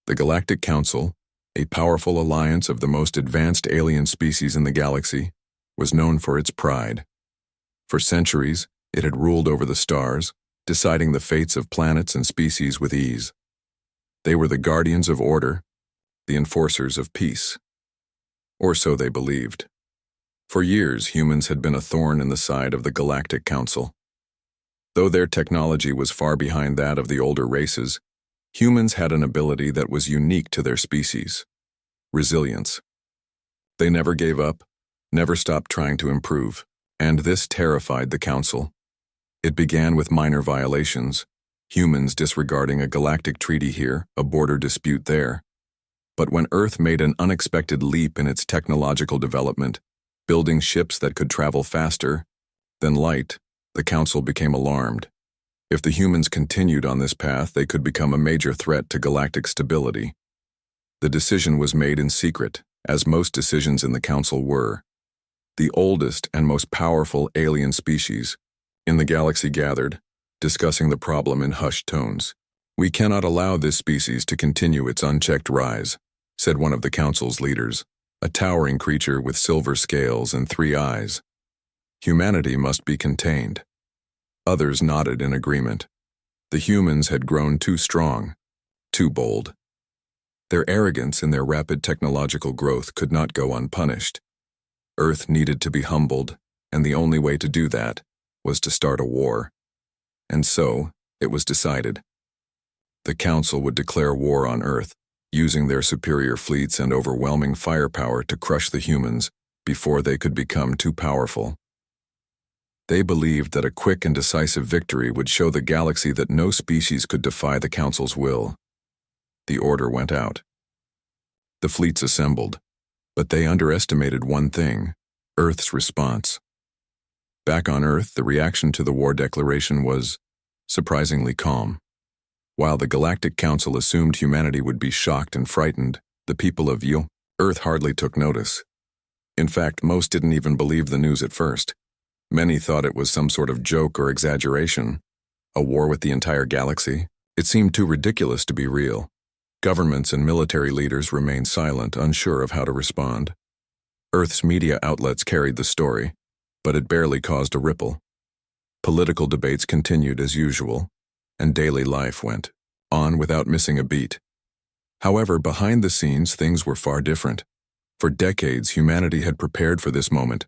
The Galactic Council, a powerful alliance of the most advanced alien species in the galaxy, was known for its pride. For centuries, it had ruled over the stars, deciding the fates of planets and species with ease. They were the guardians of order, the enforcers of peace. Or so they believed. For years, humans had been a thorn in the side of the Galactic Council. Though their technology was far behind that of the older races, humans had an ability that was unique to their species: resilience. They never gave up, never stopped trying to improve, and this terrified the Council. It began with minor violations, humans disregarding a galactic treaty here, a border dispute there. But when Earth made an unexpected leap in its technological development, building ships that could travel faster than light, the Council became alarmed. If the humans continued on this path, they could become a major threat to galactic stability. The decision was made in secret, as most decisions in the Council were. The oldest and most powerful alien species in the galaxy gathered, discussing the problem in hushed tones. "We cannot allow this species to continue its unchecked rise," said one of the Council's leaders, a towering creature with silver scales and 3 eyes. "Humanity must be contained." Others nodded in agreement. The humans had grown too strong, too bold. Their arrogance in their rapid technological growth could not go unpunished. Earth needed to be humbled, and the only way to do that was to start a war. And so, it was decided. The Council would declare war on Earth, using their superior fleets and overwhelming firepower to crush the humans before they could become too powerful. They believed that a quick and decisive victory would show the galaxy that no species could defy the Council's will. The order went out. The fleets assembled, but they underestimated one thing: Earth's response. Back on Earth, the reaction to the war declaration was surprisingly calm. While the Galactic Council assumed humanity would be shocked and frightened, the people of Earth hardly took notice. In fact, most didn't even believe the news at first. Many thought it was some sort of joke or exaggeration. A war with the entire galaxy? It seemed too ridiculous to be real. Governments and military leaders remained silent, unsure of how to respond. Earth's media outlets carried the story, but it barely caused a ripple. Political debates continued as usual, and daily life went on without missing a beat. However, behind the scenes, things were far different. For decades, humanity had prepared for this moment.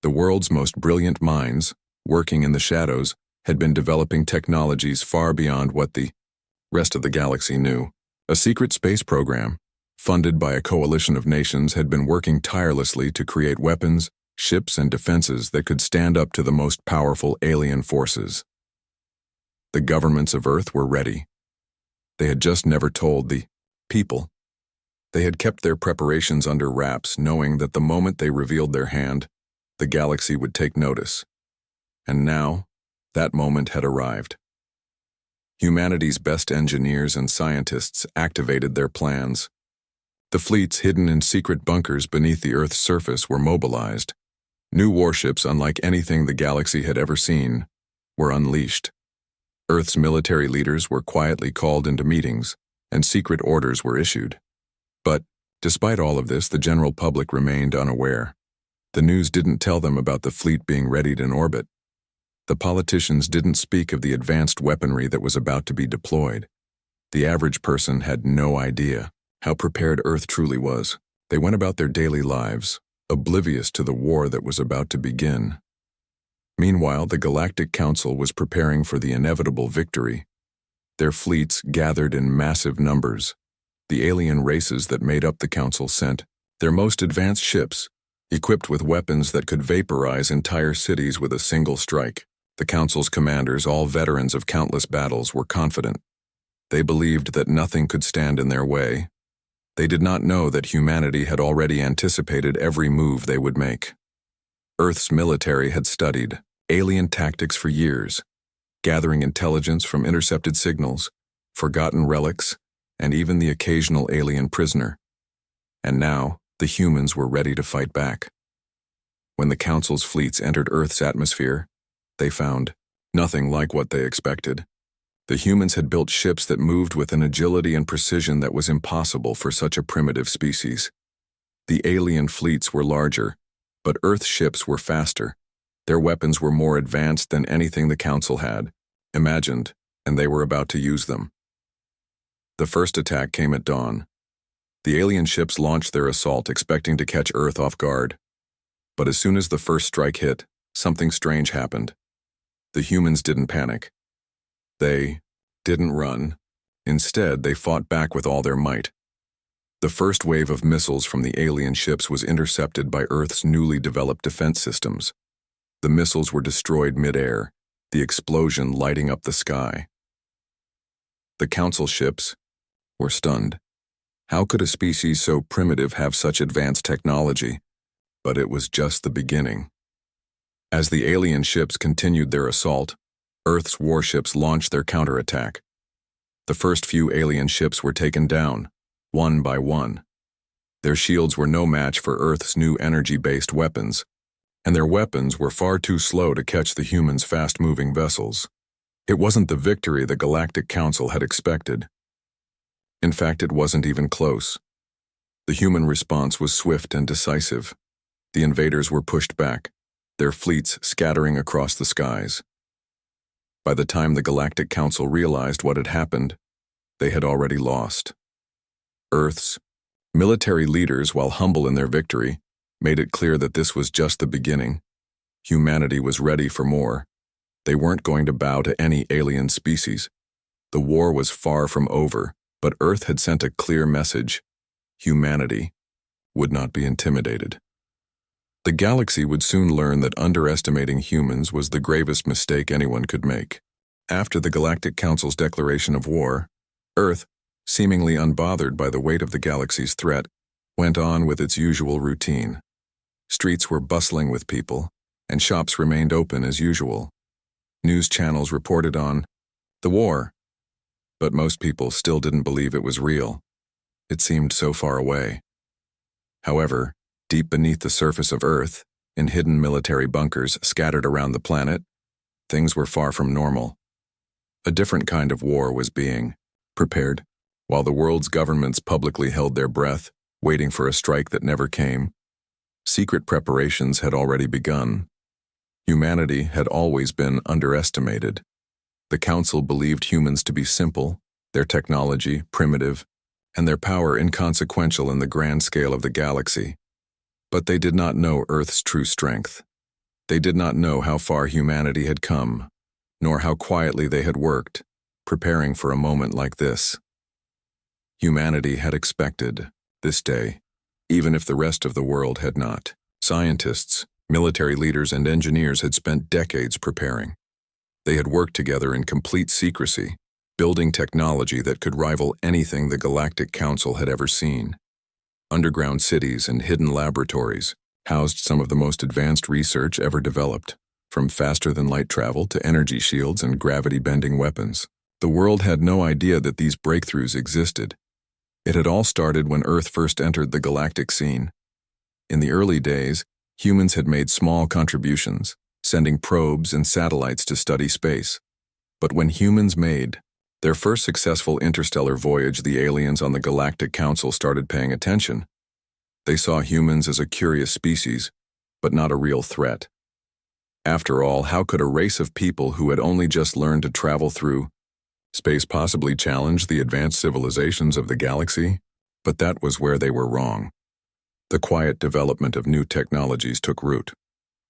The world's most brilliant minds, working in the shadows, had been developing technologies far beyond what the rest of the galaxy knew. A secret space program, funded by a coalition of nations, had been working tirelessly to create weapons, ships, and defenses that could stand up to the most powerful alien forces. The governments of Earth were ready. They had just never told the people. They had kept their preparations under wraps, knowing that the moment they revealed their hand, the galaxy would take notice. And now, that moment had arrived. Humanity's best engineers and scientists activated their plans. The fleets hidden in secret bunkers beneath the Earth's surface were mobilized. New warships, unlike anything the galaxy had ever seen, were unleashed. Earth's military leaders were quietly called into meetings, and secret orders were issued. But, despite all of this, the general public remained unaware. The news didn't tell them about the fleet being readied in orbit. The politicians didn't speak of the advanced weaponry that was about to be deployed. The average person had no idea how prepared Earth truly was. They went about their daily lives, oblivious to the war that was about to begin. Meanwhile, the Galactic Council was preparing for the inevitable victory. Their fleets gathered in massive numbers. The alien races that made up the Council sent their most advanced ships, equipped with weapons that could vaporize entire cities with a single strike. The Council's commanders, all veterans of countless battles, were confident. They believed that nothing could stand in their way. They did not know that humanity had already anticipated every move they would make. Earth's military had studied alien tactics for years, gathering intelligence from intercepted signals, forgotten relics, and even the occasional alien prisoner. And now, the humans were ready to fight back. When the Council's fleets entered Earth's atmosphere, they found nothing like what they expected. The humans had built ships that moved with an agility and precision that was impossible for such a primitive species. The alien fleets were larger, but Earth's ships were faster. Their weapons were more advanced than anything the Council had imagined, and they were about to use them. The first attack came at dawn. The alien ships launched their assault expecting to catch Earth off guard. But as soon as the first strike hit, something strange happened. The humans didn't panic. They didn't run. Instead, they fought back with all their might. The first wave of missiles from the alien ships was intercepted by Earth's newly developed defense systems. The missiles were destroyed mid-air, the explosion lighting up the sky. The Council ships were stunned. How could a species so primitive have such advanced technology? But it was just the beginning. As the alien ships continued their assault, Earth's warships launched their counterattack. The first few alien ships were taken down, one by one. Their shields were no match for Earth's new energy-based weapons, and their weapons were far too slow to catch the humans' fast-moving vessels. It wasn't the victory the Galactic Council had expected. In fact, it wasn't even close. The human response was swift and decisive. The invaders were pushed back, their fleets scattering across the skies. By the time the Galactic Council realized what had happened, they had already lost. Earth's military leaders, while humble in their victory, made it clear that this was just the beginning. Humanity was ready for more. They weren't going to bow to any alien species. The war was far from over, but Earth had sent a clear message. Humanity would not be intimidated. The galaxy would soon learn that underestimating humans was the gravest mistake anyone could make. After the Galactic Council's declaration of war, Earth, seemingly unbothered by the weight of the galaxy's threat, went on with its usual routine. Streets were bustling with people, and shops remained open as usual. News channels reported on the war, but most people still didn't believe it was real. It seemed so far away. However, deep beneath the surface of Earth, in hidden military bunkers scattered around the planet, things were far from normal. A different kind of war was being prepared. While the world's governments publicly held their breath, waiting for a strike that never came, secret preparations had already begun. Humanity had always been underestimated. The Council believed humans to be simple, their technology primitive, and their power inconsequential in the grand scale of the galaxy. But they did not know Earth's true strength. They did not know how far humanity had come, nor how quietly they had worked, preparing for a moment like this. Humanity had expected this day, even if the rest of the world had not. Scientists, military leaders, and engineers had spent decades preparing. They had worked together in complete secrecy, building technology that could rival anything the Galactic Council had ever seen. Underground cities and hidden laboratories housed some of the most advanced research ever developed, from faster-than-light travel to energy shields and gravity-bending weapons. The world had no idea that these breakthroughs existed. It had all started when Earth first entered the galactic scene. In the early days, humans had made small contributions, sending probes and satellites to study space. But when humans made their first successful interstellar voyage, the aliens on the Galactic Council started paying attention. They saw humans as a curious species, but not a real threat. After all, how could a race of people who had only just learned to travel through space possibly challenge the advanced civilizations of the galaxy? But that was where they were wrong. The quiet development of new technologies took root.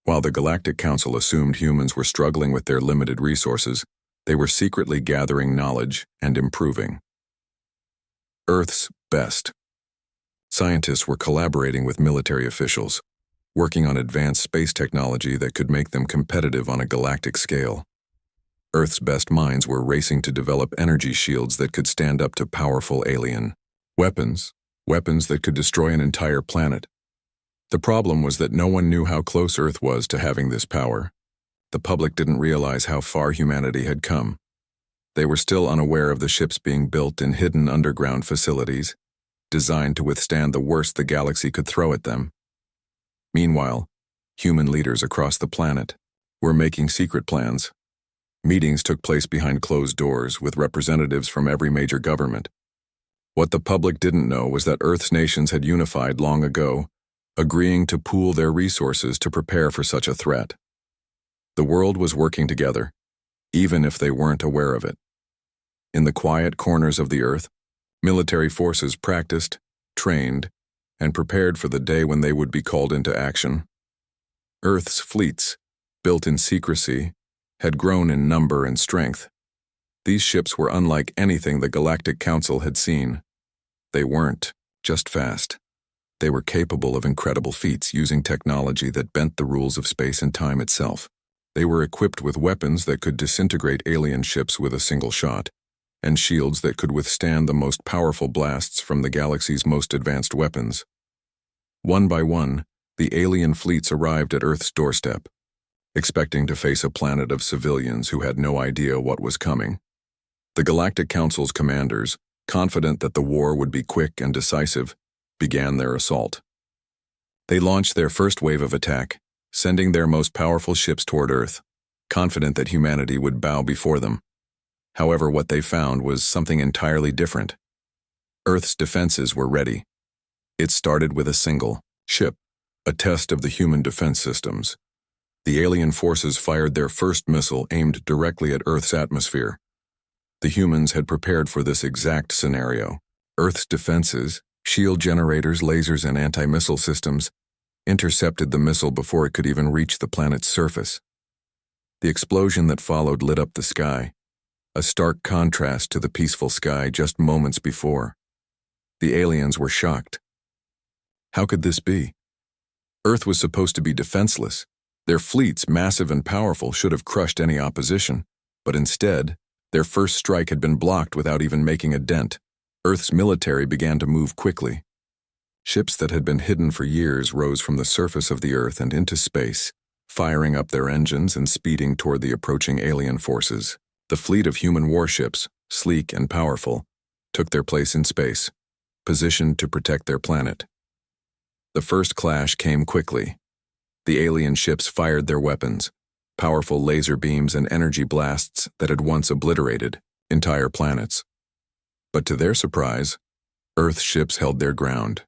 While the Galactic Council assumed humans were struggling with their limited resources, they were secretly gathering knowledge and improving. Earth's best. Scientists were collaborating with military officials, working on advanced space technology that could make them competitive on a galactic scale. Earth's best minds were racing to develop energy shields that could stand up to powerful alien weapons that could destroy an entire planet. The problem was that no one knew how close Earth was to having this power. The public didn't realize how far humanity had come. They were still unaware of the ships being built in hidden underground facilities, designed to withstand the worst the galaxy could throw at them. Meanwhile, human leaders across the planet were making secret plans. Meetings took place behind closed doors with representatives from every major government. What the public didn't know was that Earth's nations had unified long ago, agreeing to pool their resources to prepare for such a threat. The world was working together, even if they weren't aware of it. In the quiet corners of the Earth, military forces practiced, trained, and prepared for the day when they would be called into action. Earth's fleets, built in secrecy, had grown in number and strength. These ships were unlike anything the Galactic Council had seen. They weren't just fast. They were capable of incredible feats using technology that bent the rules of space and time itself. They were equipped with weapons that could disintegrate alien ships with a single shot, and shields that could withstand the most powerful blasts from the galaxy's most advanced weapons. One by one, the alien fleets arrived at Earth's doorstep, expecting to face a planet of civilians who had no idea what was coming. The Galactic Council's commanders, confident that the war would be quick and decisive, began their assault. They launched their first wave of attack, sending their most powerful ships toward Earth, confident that humanity would bow before them. However, what they found was something entirely different. Earth's defenses were ready. It started with a single ship, a test of the human defense systems. The alien forces fired their first missile aimed directly at Earth's atmosphere. The humans had prepared for this exact scenario. Earth's defenses, shield generators, lasers, and anti-missile systems intercepted the missile before it could even reach the planet's surface. The explosion that followed lit up the sky, a stark contrast to the peaceful sky just moments before. The aliens were shocked. How could this be? Earth was supposed to be defenseless. Their fleets, massive and powerful, should have crushed any opposition, but instead, their first strike had been blocked without even making a dent. Earth's military began to move quickly. Ships that had been hidden for years rose from the surface of the Earth and into space, firing up their engines and speeding toward the approaching alien forces. The fleet of human warships, sleek and powerful, took their place in space, positioned to protect their planet. The first clash came quickly. The alien ships fired their weapons, powerful laser beams and energy blasts that had once obliterated entire planets. But to their surprise, Earth ships held their ground.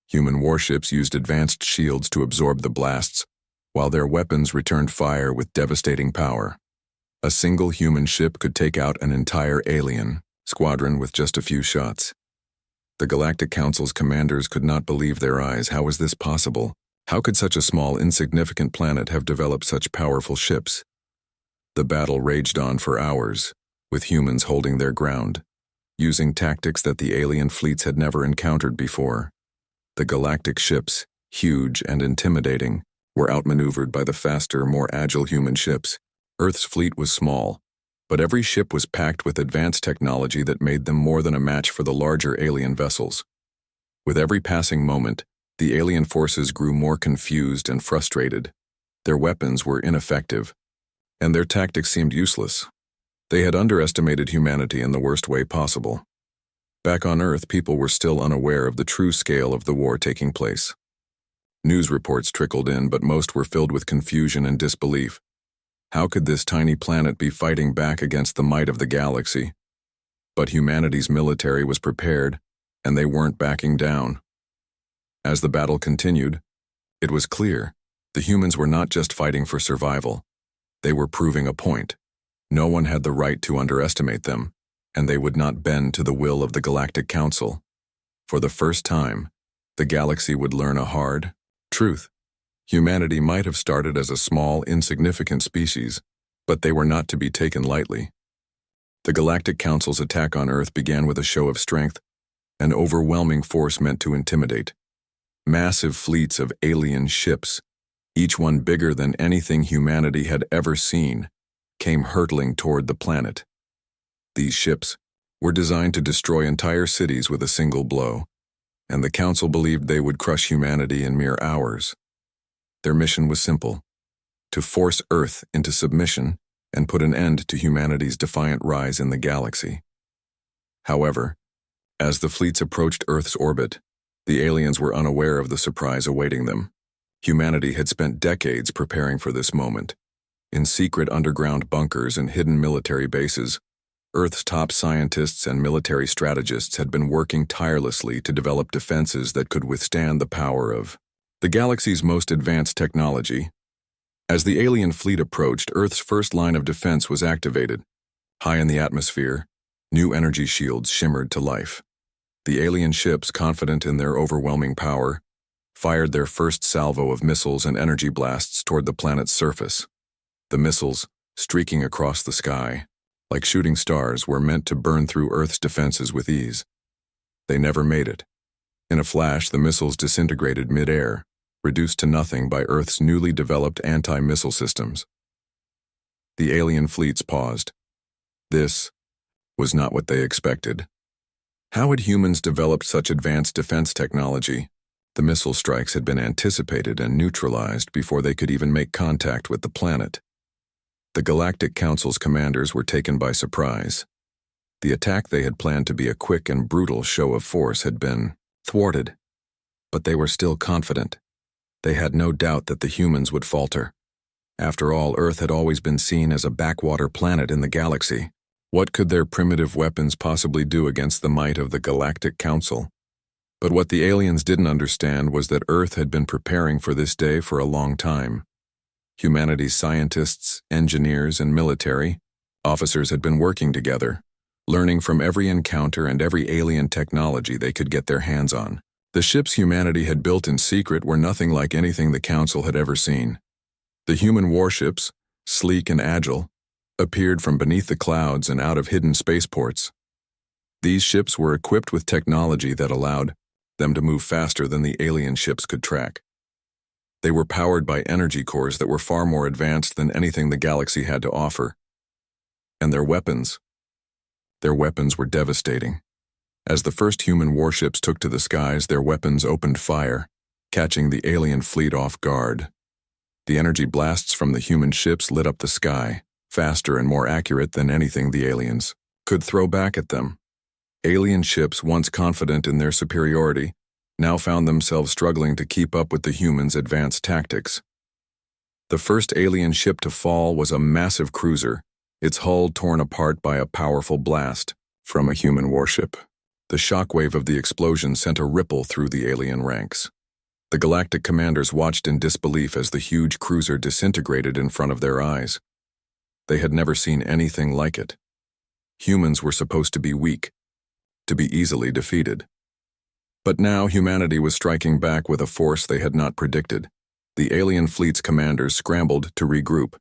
Human warships used advanced shields to absorb the blasts, while their weapons returned fire with devastating power. A single human ship could take out an entire alien squadron with just a few shots. The Galactic Council's commanders could not believe their eyes. How was this possible? How could such a small, insignificant planet have developed such powerful ships? The battle raged on for hours, with humans holding their ground, using tactics that the alien fleets had never encountered before. The galactic ships, huge and intimidating, were outmaneuvered by the faster, more agile human ships. Earth's fleet was small, but every ship was packed with advanced technology that made them more than a match for the larger alien vessels. With every passing moment, the alien forces grew more confused and frustrated. Their weapons were ineffective, and their tactics seemed useless. They had underestimated humanity in the worst way possible. Back on Earth, people were still unaware of the true scale of the war taking place. News reports trickled in, but most were filled with confusion and disbelief. How could this tiny planet be fighting back against the might of the galaxy? But humanity's military was prepared, and they weren't backing down. As the battle continued, it was clear the humans were not just fighting for survival. They were proving a point. No one had the right to underestimate them, and they would not bend to the will of the Galactic Council. For the first time, the galaxy would learn a hard truth. Humanity might have started as a small, insignificant species, but they were not to be taken lightly. The Galactic Council's attack on Earth began with a show of strength, an overwhelming force meant to intimidate. Massive fleets of alien ships, each one bigger than anything humanity had ever seen, came hurtling toward the planet. These ships were designed to destroy entire cities with a single blow, and the Council believed they would crush humanity in mere hours. Their mission was simple: to force Earth into submission and put an end to humanity's defiant rise in the galaxy. However, as the fleets approached Earth's orbit, the aliens were unaware of the surprise awaiting them. Humanity had spent decades preparing for this moment. In secret underground bunkers and hidden military bases, Earth's top scientists and military strategists had been working tirelessly to develop defenses that could withstand the power of the galaxy's most advanced technology. As the alien fleet approached, Earth's first line of defense was activated. High in the atmosphere, new energy shields shimmered to life. The alien ships, confident in their overwhelming power, fired their first salvo of missiles and energy blasts toward the planet's surface. The missiles, streaking across the sky, like shooting stars, were meant to burn through Earth's defenses with ease. They never made it. In a flash, the missiles disintegrated mid-air, reduced to nothing by Earth's newly developed anti-missile systems. The alien fleets paused. This was not what they expected. How had humans developed such advanced defense technology? The missile strikes had been anticipated and neutralized before they could even make contact with the planet. The Galactic Council's commanders were taken by surprise. The attack they had planned to be a quick and brutal show of force had been thwarted. But they were still confident. They had no doubt that the humans would falter. After all, Earth had always been seen as a backwater planet in the galaxy. What could their primitive weapons possibly do against the might of the Galactic Council? But what the aliens didn't understand was that Earth had been preparing for this day for a long time. Humanity's scientists, engineers, and military officers had been working together, learning from every encounter and every alien technology they could get their hands on. The ships humanity had built in secret were nothing like anything the Council had ever seen. The human warships, sleek and agile, appeared from beneath the clouds and out of hidden spaceports. These ships were equipped with technology that allowed them to move faster than the alien ships could track. They were powered by energy cores that were far more advanced than anything the galaxy had to offer. And their weapons were devastating. As the first human warships took to the skies, their weapons opened fire, catching the alien fleet off guard. The energy blasts from the human ships lit up the sky, faster and more accurate than anything the aliens could throw back at them. Alien ships, once confident in their superiority, now found themselves struggling to keep up with the humans' advanced tactics. The first alien ship to fall was a massive cruiser, its hull torn apart by a powerful blast from a human warship. The shockwave of the explosion sent a ripple through the alien ranks. The Galactic commanders watched in disbelief as the huge cruiser disintegrated in front of their eyes. They had never seen anything like it. Humans were supposed to be weak, to be easily defeated. But now humanity was striking back with a force they had not predicted. The alien fleet's commanders scrambled to regroup.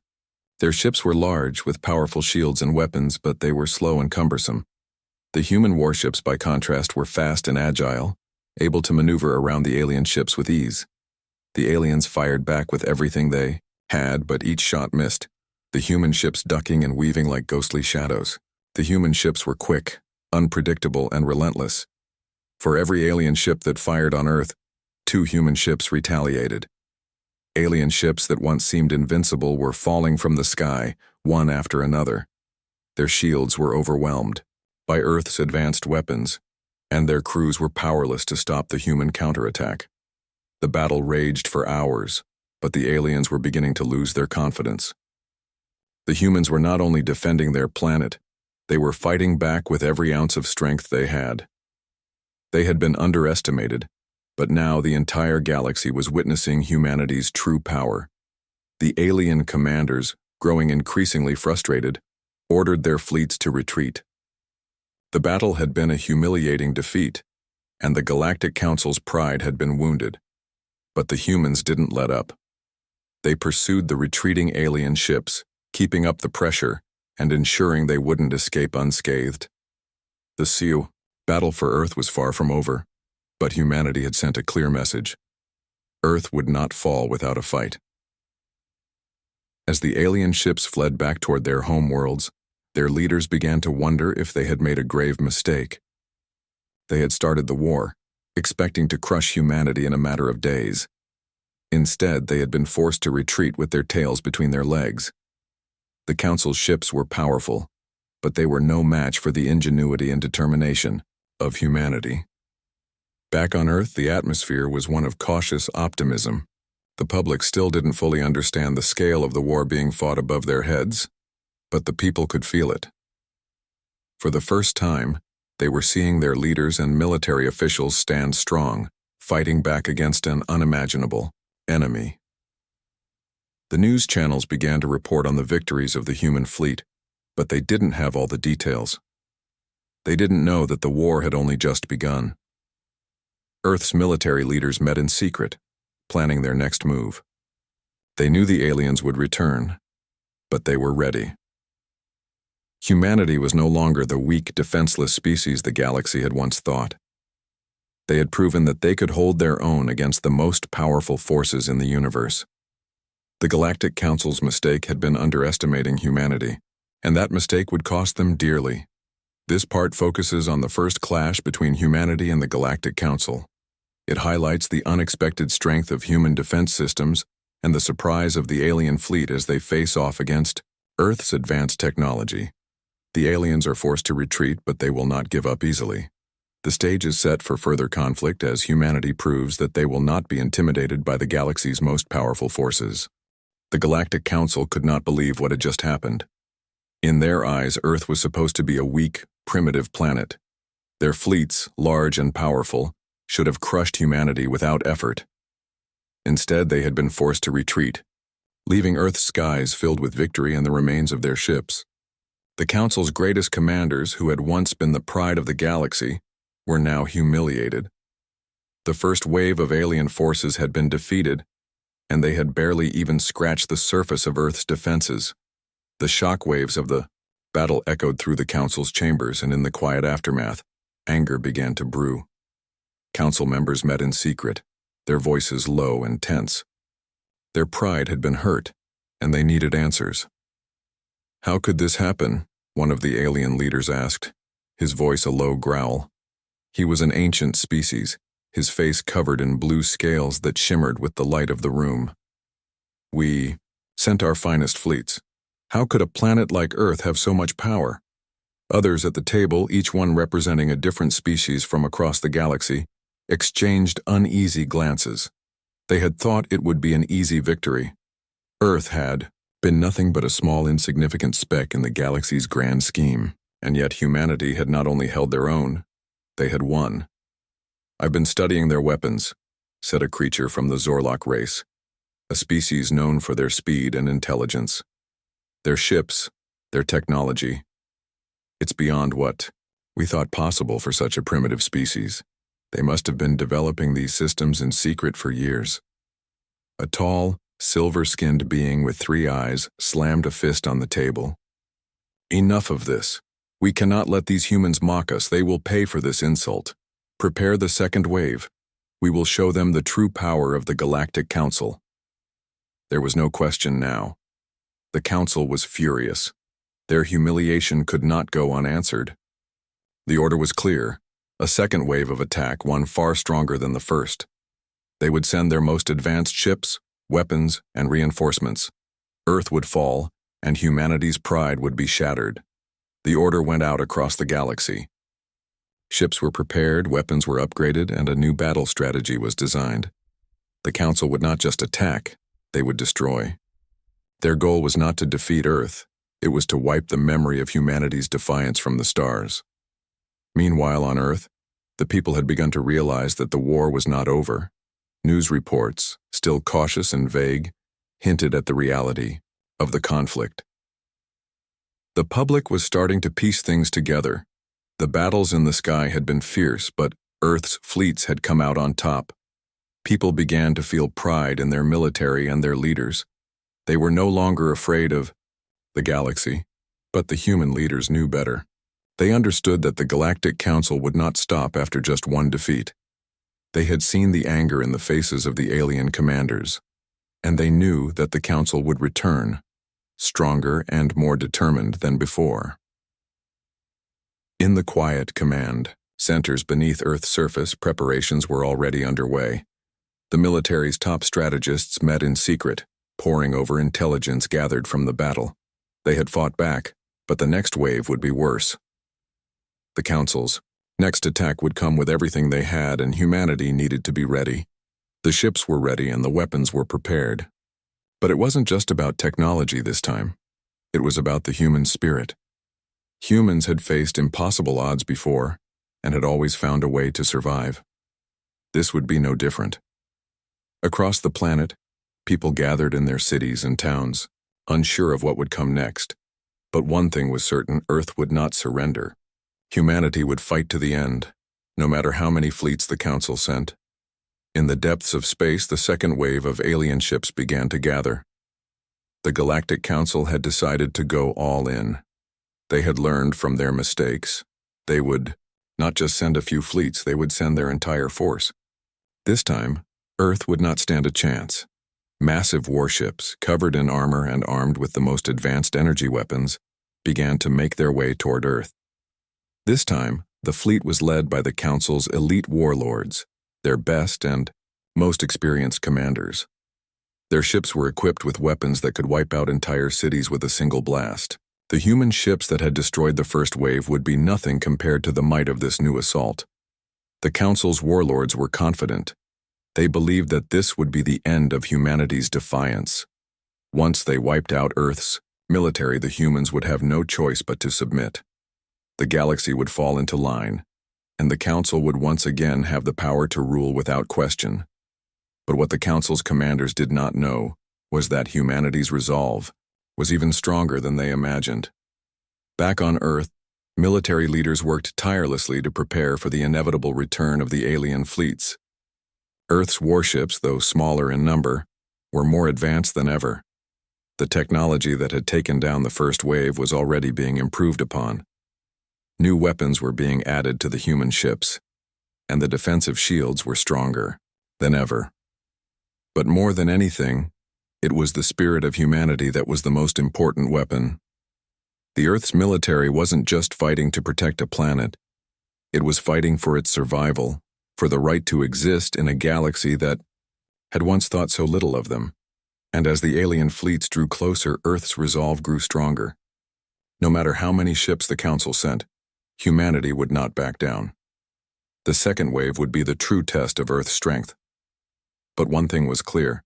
Their ships were large, with powerful shields and weapons, but they were slow and cumbersome. The human warships, by contrast, were fast and agile, able to maneuver around the alien ships with ease. The aliens fired back with everything they had, but each shot missed, the human ships ducking and weaving like ghostly shadows. The human ships were quick, unpredictable, and relentless. For every alien ship that fired on Earth, 2 human ships retaliated. Alien ships that once seemed invincible were falling from the sky, one after another. Their shields were overwhelmed by Earth's advanced weapons, and their crews were powerless to stop the human counterattack. The battle raged for hours, but the aliens were beginning to lose their confidence. The humans were not only defending their planet, they were fighting back with every ounce of strength they had. They had been underestimated, but now the entire galaxy was witnessing humanity's true power. The alien commanders, growing increasingly frustrated, ordered their fleets to retreat. The battle had been a humiliating defeat, and the Galactic Council's pride had been wounded. But the humans didn't let up. They pursued the retreating alien ships, keeping up the pressure and ensuring they wouldn't escape unscathed. The battle for Earth was far from over, but humanity had sent a clear message. Earth would not fall without a fight. As the alien ships fled back toward their homeworlds, their leaders began to wonder if they had made a grave mistake. They had started the war, expecting to crush humanity in a matter of days. Instead, they had been forced to retreat with their tails between their legs. The Council's ships were powerful, but they were no match for the ingenuity and determination of humanity. Back on Earth, the atmosphere was one of cautious optimism. The public still didn't fully understand the scale of the war being fought above their heads, but the people could feel it. For the first time, they were seeing their leaders and military officials stand strong, fighting back against an unimaginable enemy. The news channels began to report on the victories of the human fleet, but they didn't have all the details. They didn't know that the war had only just begun. Earth's military leaders met in secret, planning their next move. They knew the aliens would return, but they were ready. Humanity was no longer the weak, defenseless species the galaxy had once thought. They had proven that they could hold their own against the most powerful forces in the universe. The Galactic Council's mistake had been underestimating humanity, and that mistake would cost them dearly. This part focuses on the first clash between humanity and the Galactic Council. It highlights the unexpected strength of human defense systems and the surprise of the alien fleet as they face off against Earth's advanced technology. The aliens are forced to retreat, but they will not give up easily. The stage is set for further conflict as humanity proves that they will not be intimidated by the galaxy's most powerful forces. The Galactic Council could not believe what had just happened. In their eyes, Earth was supposed to be a weak, primitive planet. Their fleets, large and powerful, should have crushed humanity without effort. Instead, they had been forced to retreat, leaving Earth's skies filled with victory and the remains of their ships. The Council's greatest commanders, who had once been the pride of the galaxy, were now humiliated. The first wave of alien forces had been defeated, and they had barely even scratched the surface of Earth's defenses. The shockwaves of the battle echoed through the Council's chambers, and in the quiet aftermath, anger began to brew. Council members met in secret, their voices low and tense. Their pride had been hurt, and they needed answers. "How could this happen?" one of the alien leaders asked, his voice a low growl. He was an ancient species, his face covered in blue scales that shimmered with the light of the room. "We sent our finest fleets. How could a planet like Earth have so much power?" Others at the table, each one representing a different species from across the galaxy, exchanged uneasy glances. They had thought it would be an easy victory. Earth had been nothing but a small, insignificant speck in the galaxy's grand scheme, and yet humanity had not only held their own, they had won. "I've been studying their weapons," said a creature from the Zorlok race, a species known for their speed and intelligence. "Their ships, their technology. It's beyond what we thought possible for such a primitive species. They must have been developing these systems in secret for years." A tall, silver-skinned being with 3 eyes slammed a fist on the table. "Enough of this. We cannot let these humans mock us. They will pay for this insult. Prepare the second wave. We will show them the true power of the Galactic Council." There was no question now. The Council was furious. Their humiliation could not go unanswered. The order was clear. A second wave of attack, one far stronger than the first. They would send their most advanced ships, weapons, and reinforcements. Earth would fall, and humanity's pride would be shattered. The order went out across the galaxy. Ships were prepared, weapons were upgraded, and a new battle strategy was designed. The Council would not just attack, they would destroy. Their goal was not to defeat Earth, it was to wipe the memory of humanity's defiance from the stars. Meanwhile, on Earth, the people had begun to realize that the war was not over. News reports, still cautious and vague, hinted at the reality of the conflict. The public was starting to piece things together. The battles in the sky had been fierce, but Earth's fleets had come out on top. People began to feel pride in their military and their leaders. They were no longer afraid of the galaxy, but the human leaders knew better. They understood that the Galactic Council would not stop after just one defeat. They had seen the anger in the faces of the alien commanders, and they knew that the Council would return, stronger and more determined than before. In the quiet command centers beneath Earth's surface, preparations were already underway. The military's top strategists met in secret, poring over intelligence gathered from the battle. They had fought back, but the next wave would be worse. The Council's next attack would come with everything they had, and humanity needed to be ready. The ships were ready and the weapons were prepared. But it wasn't just about technology this time. It was about the human spirit. Humans had faced impossible odds before and had always found a way to survive. This would be no different. Across the planet, people gathered in their cities and towns, unsure of what would come next. But one thing was certain: Earth would not surrender. Humanity would fight to the end, no matter how many fleets the Council sent. In the depths of space, the second wave of alien ships began to gather. The Galactic Council had decided to go all in. They had learned from their mistakes. They would not just send a few fleets, they would send their entire force. This time, Earth would not stand a chance. Massive warships, covered in armor and armed with the most advanced energy weapons, began to make their way toward Earth. This time, the fleet was led by the Council's elite warlords, their best and most experienced commanders. Their ships were equipped with weapons that could wipe out entire cities with a single blast. The human ships that had destroyed the first wave would be nothing compared to the might of this new assault. The Council's warlords were confident. They believed that this would be the end of humanity's defiance. Once they wiped out Earth's military, the humans would have no choice but to submit. The galaxy would fall into line, and the Council would once again have the power to rule without question. But what the Council's commanders did not know was that humanity's resolve was even stronger than they imagined. Back on Earth, military leaders worked tirelessly to prepare for the inevitable return of the alien fleets. Earth's warships, though smaller in number, were more advanced than ever. The technology that had taken down the first wave was already being improved upon. New weapons were being added to the human ships, and the defensive shields were stronger than ever. But more than anything, it was the spirit of humanity that was the most important weapon. The Earth's military wasn't just fighting to protect a planet. It was fighting for its survival, for the right to exist in a galaxy that had once thought so little of them. And as the alien fleets drew closer, Earth's resolve grew stronger. No matter how many ships the Council sent, humanity would not back down. The second wave would be the true test of Earth's strength. But one thing was clear: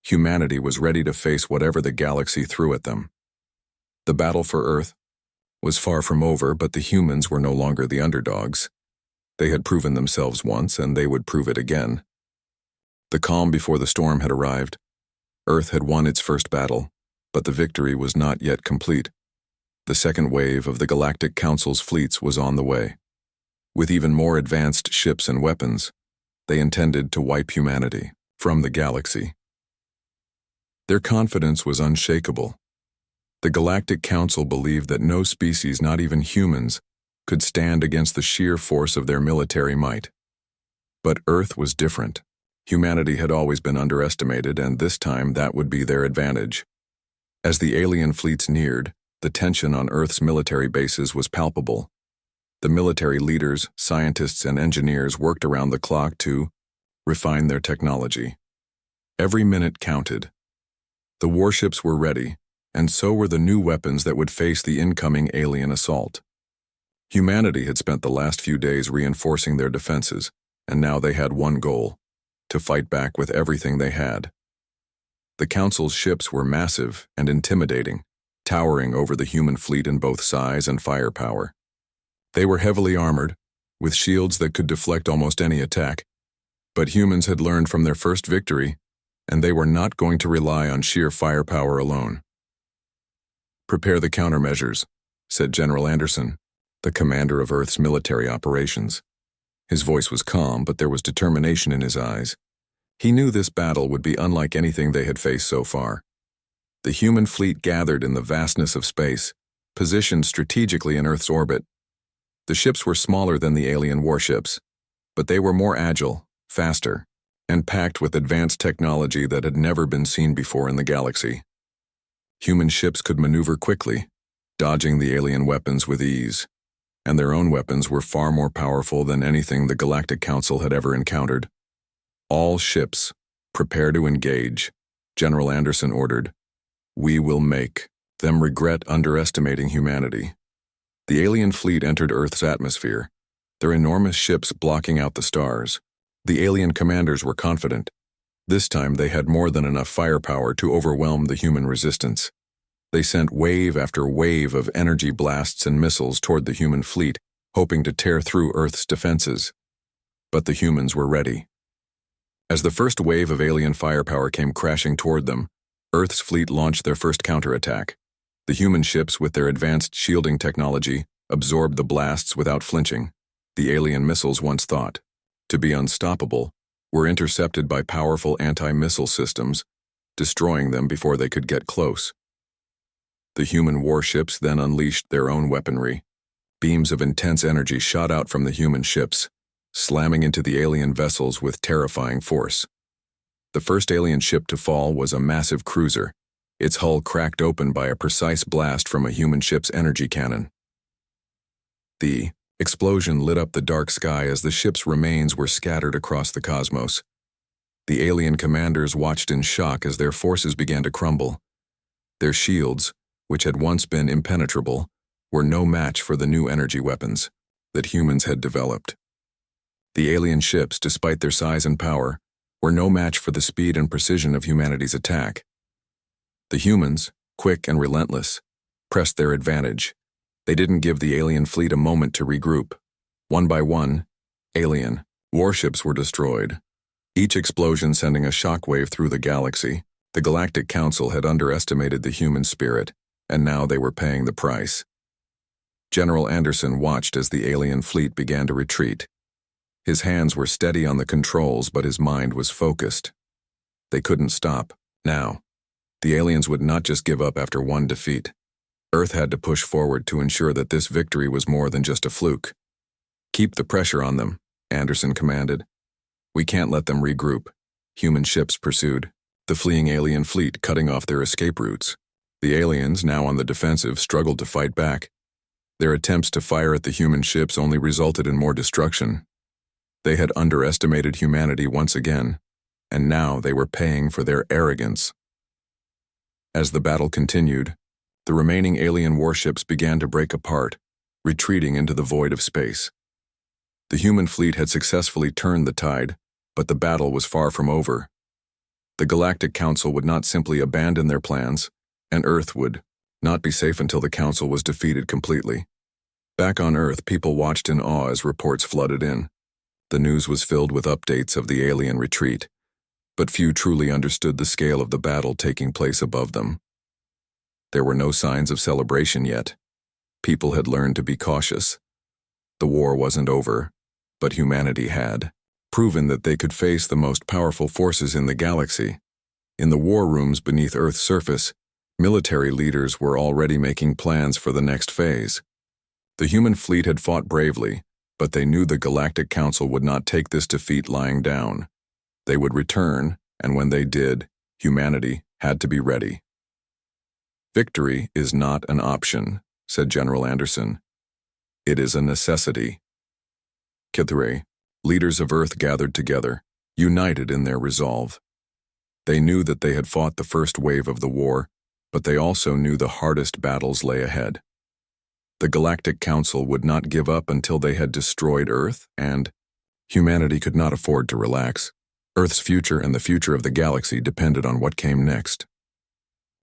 humanity was ready to face whatever the galaxy threw at them. The battle for Earth was far from over, but the humans were no longer the underdogs. They had proven themselves once, and they would prove it again. The calm before the storm had arrived. Earth had won its first battle, but the victory was not yet complete. The second wave of the Galactic Council's fleets was on the way. With even more advanced ships and weapons, they intended to wipe humanity from the galaxy. Their confidence was unshakable. The Galactic Council believed that no species, not even humans, could stand against the sheer force of their military might. But Earth was different. Humanity had always been underestimated, and this time that would be their advantage. As the alien fleets neared, the tension on Earth's military bases was palpable. The military leaders, scientists, and engineers worked around the clock to refine their technology. Every minute counted. The warships were ready, and so were the new weapons that would face the incoming alien assault. Humanity had spent the last few days reinforcing their defenses, and now they had one goal: to fight back with everything they had. The Council's ships were massive and intimidating, towering over the human fleet in both size and firepower. They were heavily armored, with shields that could deflect almost any attack. But humans had learned from their first victory, and they were not going to rely on sheer firepower alone. "Prepare the countermeasures," said General Anderson, the commander of Earth's military operations. His voice was calm, but there was determination in his eyes. He knew this battle would be unlike anything they had faced so far. The human fleet gathered in the vastness of space, positioned strategically in Earth's orbit. The ships were smaller than the alien warships, but they were more agile, faster, and packed with advanced technology that had never been seen before in the galaxy. Human ships could maneuver quickly, dodging the alien weapons with ease, and their own weapons were far more powerful than anything the Galactic Council had ever encountered. "All ships, prepare to engage," General Anderson ordered. "We will make them regret underestimating humanity." The alien fleet entered Earth's atmosphere, their enormous ships blocking out the stars. The alien commanders were confident. This time they had more than enough firepower to overwhelm the human resistance. They sent wave after wave of energy blasts and missiles toward the human fleet, hoping to tear through Earth's defenses. But the humans were ready. As the first wave of alien firepower came crashing toward them, Earth's fleet launched their first counterattack. The human ships, with their advanced shielding technology, absorbed the blasts without flinching. The alien missiles, once thought to be unstoppable, were intercepted by powerful anti-missile systems, destroying them before they could get close. The human warships then unleashed their own weaponry. Beams of intense energy shot out from the human ships, slamming into the alien vessels with terrifying force. The first alien ship to fall was a massive cruiser, its hull cracked open by a precise blast from a human ship's energy cannon. The explosion lit up the dark sky as the ship's remains were scattered across the cosmos. The alien commanders watched in shock as their forces began to crumble. Their shields, which had once been impenetrable, were no match for the new energy weapons that humans had developed. The alien ships, despite their size and power, were no match for the speed and precision of humanity's attack. The humans, quick and relentless, pressed their advantage. They didn't give the alien fleet a moment to regroup. One by one, alien warships were destroyed, each explosion sending a shockwave through the galaxy. The Galactic Council had underestimated the human spirit, and now they were paying the price. General Anderson watched as the alien fleet began to retreat. His hands were steady on the controls, but his mind was focused. They couldn't stop. Now, the aliens would not just give up after one defeat. Earth had to push forward to ensure that this victory was more than just a fluke. "Keep the pressure on them," Anderson commanded. "We can't let them regroup." Human ships pursued, the fleeing alien fleet cutting off their escape routes. The aliens, now on the defensive, struggled to fight back. Their attempts to fire at the human ships only resulted in more destruction. They had underestimated humanity once again, and now they were paying for their arrogance. As the battle continued, the remaining alien warships began to break apart, retreating into the void of space. The human fleet had successfully turned the tide, but the battle was far from over. The Galactic Council would not simply abandon their plans, and Earth would not be safe until the Council was defeated completely. Back on Earth, people watched in awe as reports flooded in. The news was filled with updates of the alien retreat, but few truly understood the scale of the battle taking place above them. There were no signs of celebration yet. People had learned to be cautious. The war wasn't over, but humanity had proven that they could face the most powerful forces in the galaxy. In the war rooms beneath Earth's surface, military leaders were already making plans for the next phase. The human fleet had fought bravely, but they knew the Galactic Council would not take this defeat lying down. They would return, and when they did, humanity had to be ready. "Victory is not an option," said General Anderson. "It is a necessity." Kithre, leaders of Earth gathered together, united in their resolve. They knew that they had fought the first wave of the war, but they also knew the hardest battles lay ahead. The Galactic Council would not give up until they had destroyed Earth, and humanity could not afford to relax. Earth's future and the future of the galaxy depended on what came next.